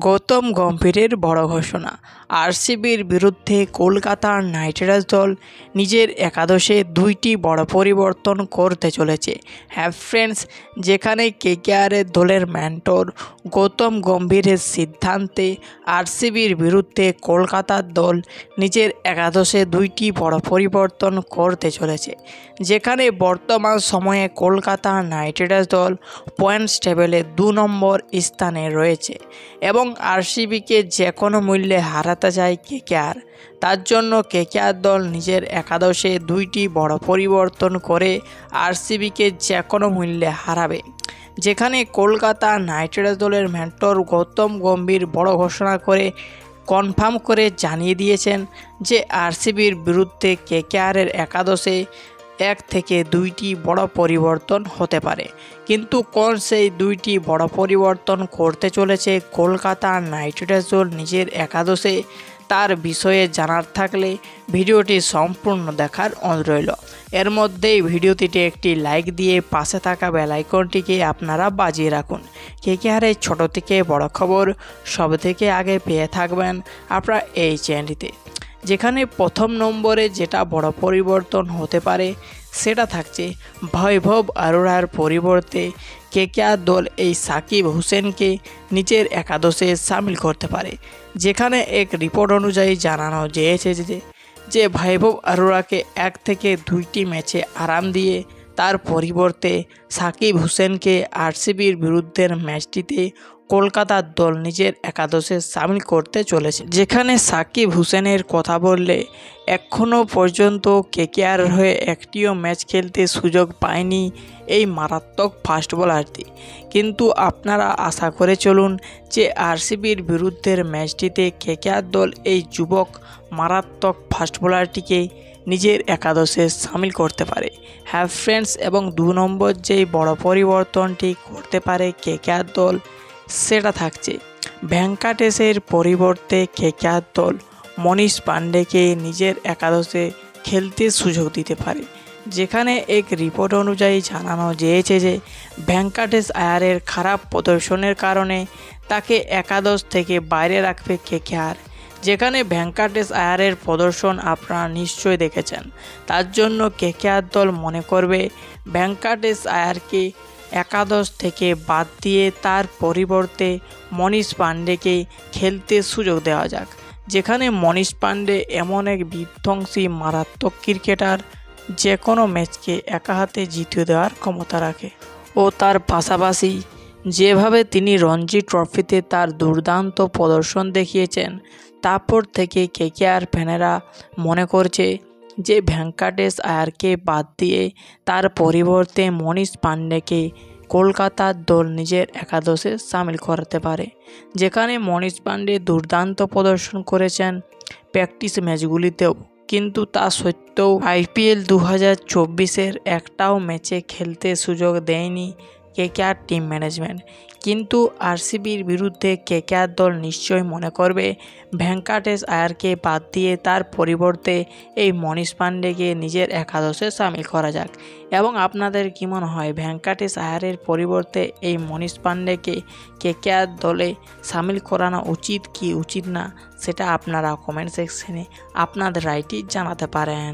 গৌতম গম্ভীরের বড় ঘোষণা, আরসিবির বিরুদ্ধে কলকাতা নাইট রাইডার্স দল নিজের একাদশে দুইটি বড় পরিবর্তন করতে চলেছে। হ্যাঁ ফ্রেন্ডস, যেখানে কেকেআরের দলের মেন্টর গৌতম গম্ভীরের সিদ্ধান্তে আরসিবির বিরুদ্ধে কলকাতার দল নিজের একাদশে দুইটি বড় পরিবর্তন করতে চলেছে। যেখানে বর্তমান সময়ে কলকাতা নাইট রাইডার্স দল পয়েন্টস টেবিলে 2 নম্বর স্থানে রয়েছে এবং আরসিবিকে যে কোনো মূল্যে হারাতে চায় কেকেআর। তার জন্য কেকেআর দল নিজের একাদশে দুইটি বড় পরিবর্তন করে আরসিবিকে যে কোনো মূল্যে হারাবে। যেখানে কলকাতা নাইট রাইডার্স দলের মেন্টর গৌতম গম্ভীর বড় ঘোষণা করে কনফার্ম করে জানিয়ে দিয়েছেন যে আরসিবির বিরুদ্ধে কেকেআরের একাদশে 1 থেকে 2টি বড় পরিবর্তন হতে পারে। কিন্তু কোন সেই 2টি বড় পরিবর্তন করতে চলেছে কলকাতা নাইট রাইডার্স দল নিজের একাদশে, তার বিষয়ে জানার থাকলে ভিডিওটি সম্পূর্ণ দেখার অনুরোধ রইল। এর মধ্যেই ভিডিওটিতে একটি লাইক দিয়ে পাশে থাকা বেল আইকনটিকে আপনারা বাজিয়ে রাখুন। কেকেআরের ছোট থেকে বড় খবর সবথেকে আগে পেয়ে থাকবেন আপনারা এই চ্যানেলটিতে। যেখানে প্রথম নম্বরে যেটা বড় পরিবর্তন হতে পারে সেটা থাকছে বৈভব অরোরার পরিবর্তে কেকেআর দল এই সাকিব হুসেনকে নিজের একাদশে সামিল করতে পারে। যেখানে এক রিপোর্ট অনুযায়ী জানানো গিয়েছে যে বৈভব অরোরাকে 1 থেকে 2টি ম্যাচে আরাম দিয়ে তার পরিবর্তে সাকিব হুসেনকে আরসিবির বিরুদ্ধের ম্যাচটিতে কলকাতার দল নিজের একাদশে সামিল করতে চলেছে। যেখানে সাকিব হুসেনের কথা বললে এখনও পর্যন্ত কেকেআর হয়ে একটিও ম্যাচ খেলতে সুযোগ পায়নি এই মারাত্মক ফাস্ট বোলারটি। কিন্তু আপনারা আশা করে চলুন যে আরসিবির বিরুদ্ধের ম্যাচটিতে কেকেআর দল এই যুবক মারাত্মক ফাস্ট বোলারটিকে নিজের একাদশে সামিল করতে পারে। হ্যাঁ ফ্রেন্ডস, এবং 2 নম্বর যেই বড় পরিবর্তনটি করতে পারে কেকেআর দল সেটা থাকছে ভেঙ্কাটেশের পরিবর্তে কেকেআর দল মনীষ পান্ডেকে নিজের একাদশে খেলতে সুযোগ দিতে পারে। যেখানে এক রিপোর্ট অনুযায়ী জানানো গিয়েছে যে ভেঙ্কাটেশ আয়ারের খারাপ প্রদর্শনের কারণে তাকে একাদশ থেকে বাইরে রাখবে কেকেআর। যেখানে ভেঙ্কাটেশ আয়ারের প্রদর্শন আপনারা নিশ্চয়ই দেখেছেন, তার জন্য কেকেআর দল মনে করবে ভেঙ্কাটেশ আয়ারকে একাদশ থেকে বাদ দিয়ে তার পরিবর্তে মনীষ পান্ডেকে খেলতে সুযোগ দেওয়া যাক। যেখানে মনীষ পান্ডে এমন এক বিধ্বংসী মারাত্মক ক্রিকেটার যে কোনো ম্যাচকে একা হাতে জিতিয়ে দেওয়ার ক্ষমতা রাখে ও তার পাশাপাশি যেভাবে তিনি রঞ্জি ট্রফিতে তার দুর্দান্ত প্রদর্শন দেখিয়েছেন, তারপর থেকে কেকেআর ফ্যানেরা মনে করছে যে ভেঙ্কাটেশ আয়ারকে বাদ দিয়ে তার পরিবর্তে মনীষ পান্ডেকে কলকাতার দল নিজের একাদশে সামিল করাতে পারে। যেখানে মনীষ পান্ডে দুর্দান্ত প্রদর্শন করেছেন প্র্যাকটিস ম্যাচগুলিতেও, কিন্তু তা সত্ত্বেও আইপিএল 2024-এর একটাও ম্যাচে খেলতে সুযোগ দেয়নি কেকেআর টিম ম্যানেজমেন্ট। কিন্তু আরসিবির বিরুদ্ধে কেকেআর দল নিশ্চয়ই মনে করবে ভেঙ্কাটেশ আয়ারকে বাদ দিয়ে তার পরিবর্তে এই মনীষ পান্ডেকে নিজের একাদশে সামিল করা যাক। এবং আপনাদের কী মনে হয়, ভেঙ্কাটেশ আয়ারের পরিবর্তে এই মনীষ পান্ডেকে কেকেআর দলে সামিল করানো উচিত কি উচিত না, সেটা আপনারা কমেন্ট সেকশনে আপনাদের রায়টি জানাতে পারেন।